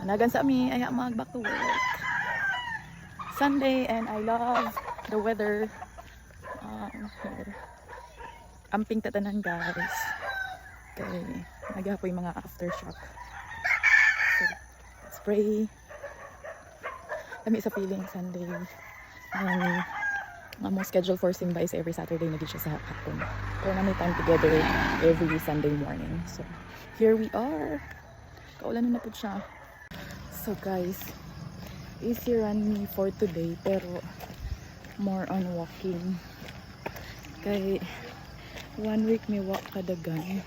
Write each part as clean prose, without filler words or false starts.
Hanagan sa ami ay mag back to work. Sunday and I love the weather. Amping tatanan guys. Okay, nagyapoy mga aftershock. So, let's pray. Kami sa feeling Sunday. Mo schedule for Simba is every Saturday na siya sa hapon. Pero may time together every Sunday morning. So, here we are. Kaulan na po siya. So guys, easy run me for today pero more on walking. Kay 1 week may walk kadagan.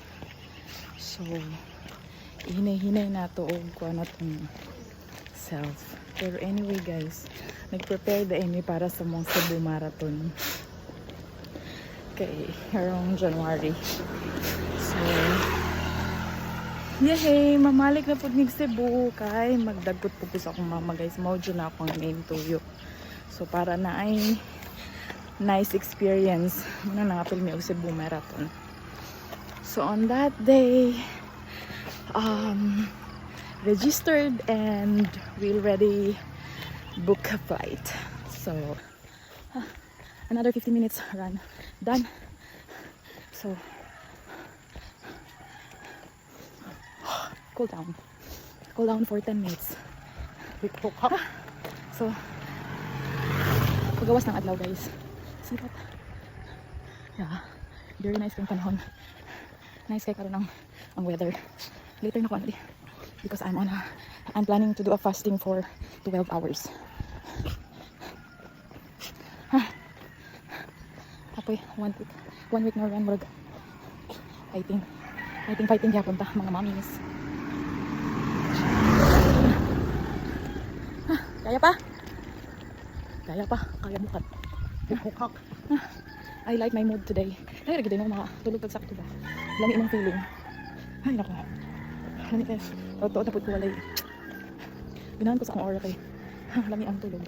So, hinay-hinay na to og kuha na tong self. Pero anyway guys, nag-prepare da ini para sa mong Cebu Marathon. Kay around January. So, yehey! Mamalik na po ng Cebu kay magdagkot po sa akong mama guys. Maujo na akong main tuyo. So para na ay nice experience. Muna nakapil may Cebu Marathon. So on that day, registered and we already book a flight. So another 15 minutes run done. So cool down for 10 minutes. So pagawas ng adlaw guys, sikat. Yeah, very nice kayong panahon. Nice kay karon ang weather. Later na ko ano because I'm planning to do a fasting for 12 hours. Apoy 1 week na run murag fighting gyapon ta mga mommies. Kaya bukat. Hukak. I like my mood today. Ay, ragid mo mga tulog pag sakto ba. Lami imong feeling. Ay, nako. Lami kayo. Totoo na po ko walay. Ganahan ko sa akong aura kay. Lami ang tulog.